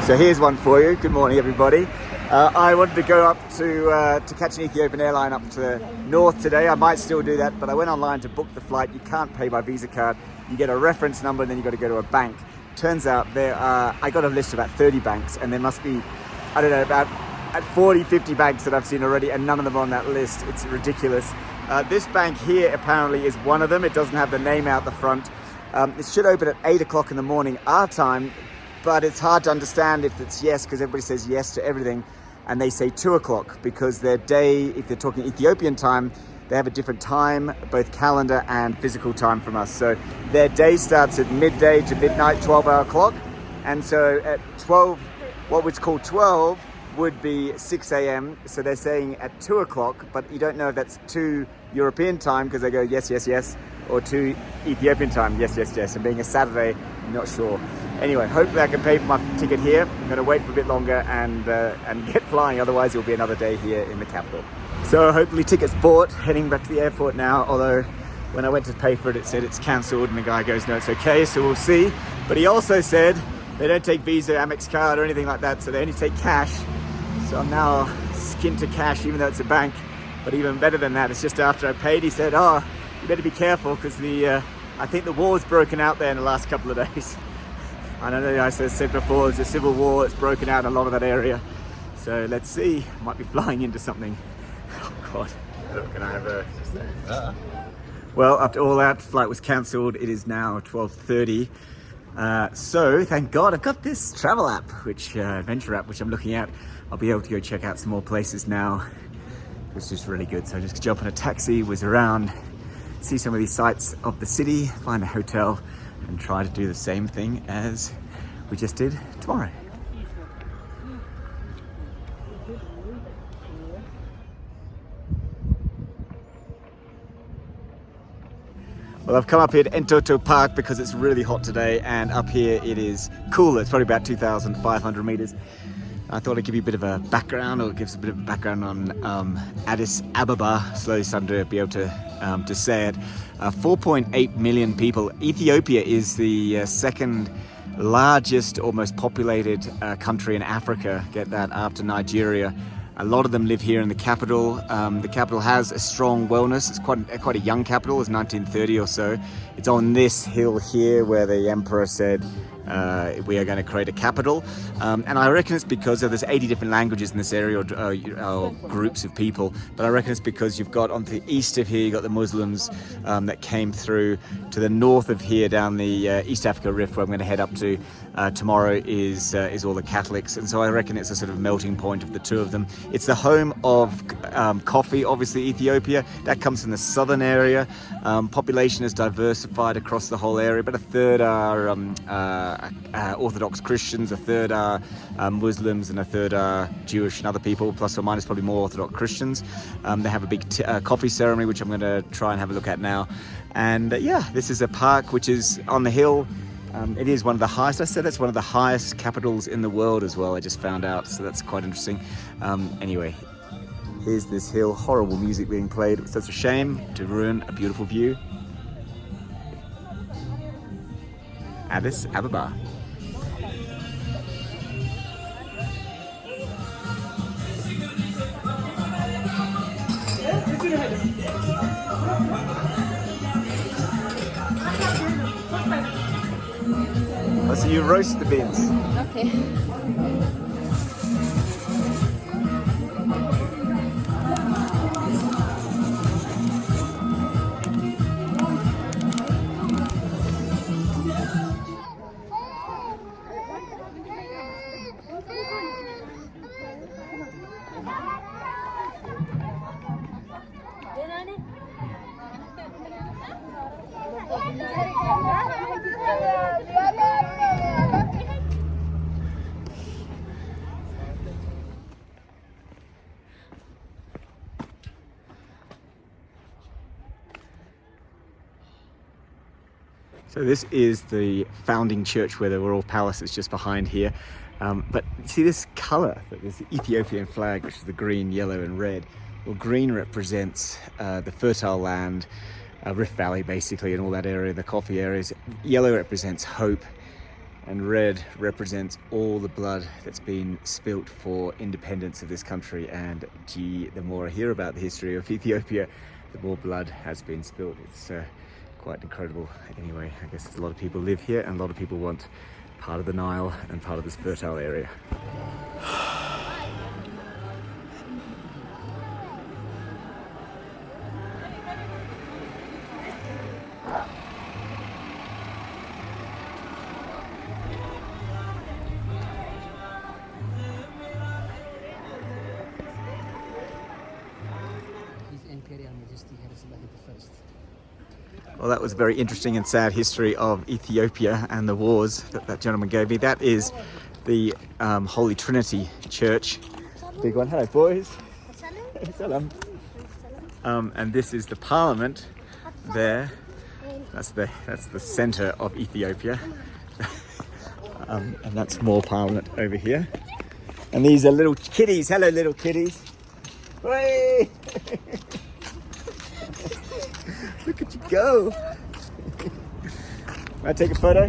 So here's one for you. Good morning, everybody. I wanted to go up to catch an Ethiopian airline up to north today. I might still do that, but I went online to book the flight. You can't pay by Visa card. You get a reference number, and then you got to go to a bank. Turns out I got a list of about 30 banks, and there must be, I don't know, about 40, 50 banks that I've seen already, and none of them are on that list. It's ridiculous. This bank here apparently is one of them. It doesn't have the name out the front. It should open at 8 o'clock in the morning, our time, but it's hard to understand if it's yes, because everybody says yes to everything, and they say 2 o'clock because their day, if they're talking Ethiopian time, they have a different time, both calendar and physical time from us. So their day starts at midday to midnight, 12-hour clock, and so at 12, what was called 12 would be 6 a.m. So they're saying at 2 o'clock, but you don't know if that's 2 European time because they go yes, yes, yes, or 2 Ethiopian time, yes, yes, yes. And being a Saturday, I'm not sure. Anyway, hopefully I can pay for my ticket here. I'm going to wait for a bit longer and get flying. Otherwise, it'll be another day here in the capital. So hopefully tickets bought, heading back to the airport now. Although when I went to pay for it, it said it's cancelled, and the guy goes, no, it's okay. So we'll see. But he also said they don't take Visa, Amex card or anything like that. So they only take cash. So I'm now skinned to cash, even though it's a bank. But even better than that, it's just after I paid, he said, oh, you better be careful because I think the war's broken out there in the last couple of days. I don't know, I said before, there's a civil war that's broken out in a lot of that area. So let's see, might be flying into something. Oh God, can I have a... Well, after all that, flight was cancelled. It is now 12:30. So thank God I've got this travel app, adventure app, which I'm looking at. I'll be able to go check out some more places now, which is just really good. So I just jump on a taxi, whiz around, see some of these sights of the city, find a hotel, and try to do the same thing as we just did tomorrow. Well, I've come up here to Entoto Park because it's really hot today, and up here it is cooler. It's probably about 2,500 meters. I thought I'd give you a bit of a background, or gives a bit of a background on Addis Ababa. Slowly starting to be able to say it. 4.8 million people. Ethiopia is the second largest or most populated country in Africa. Get that, after Nigeria. A lot of them live here in the capital. The capital has a strong wellness. It's quite a young capital. It's 1930 or so. It's on this hill here where the emperor said, we are going to create a capital. And I reckon it's because there's 80 different languages in this area, or groups of people. But I reckon it's because you've got on the east of here, you've got the Muslims that came through. To the north of here, down the East Africa Rift, where I'm going to head up to tomorrow, is all the Catholics. And so I reckon it's a sort of melting point of the two of them. It's the home of coffee, obviously, Ethiopia. That comes from the southern area. Population is diversified across the whole area, but a third are Orthodox Christians, a third are Muslims, and a third are Jewish and other people, plus or minus, probably more Orthodox Christians. They have a big coffee ceremony, which I'm going to try and have a look at now. And yeah, this is a park which is on the hill. It is one of the highest, I said it's one of the highest capitals in the world as well, I just found out, so that's quite interesting. Anyway, here's this hill, horrible music being played. It's such a shame to ruin a beautiful view. Addis Ababa. Oh, so you roast the beans. Okay. So this is the founding church where the royal palace is just behind here. But see this colour, there's the Ethiopian flag, which is the green, yellow and red. Well, green represents the fertile land, Rift Valley basically, and all that area, the coffee areas. Yellow represents hope, and red represents all the blood that's been spilt for independence of this country. And gee, the more I hear about the history of Ethiopia, the more blood has been spilled. It's quite incredible. Anyway, I guess a lot of people live here and a lot of people want part of the Nile and part of this fertile area. Well, that was a very interesting and sad history of Ethiopia and the wars that that gentleman gave me. That is the Holy Trinity Church. Big one. Hello, boys. Salam. And this is the Parliament there. That's the centre of Ethiopia. And that's more Parliament over here. And these are little kitties. Hello, little kitties. Hey! Look at you go. Can I take a photo?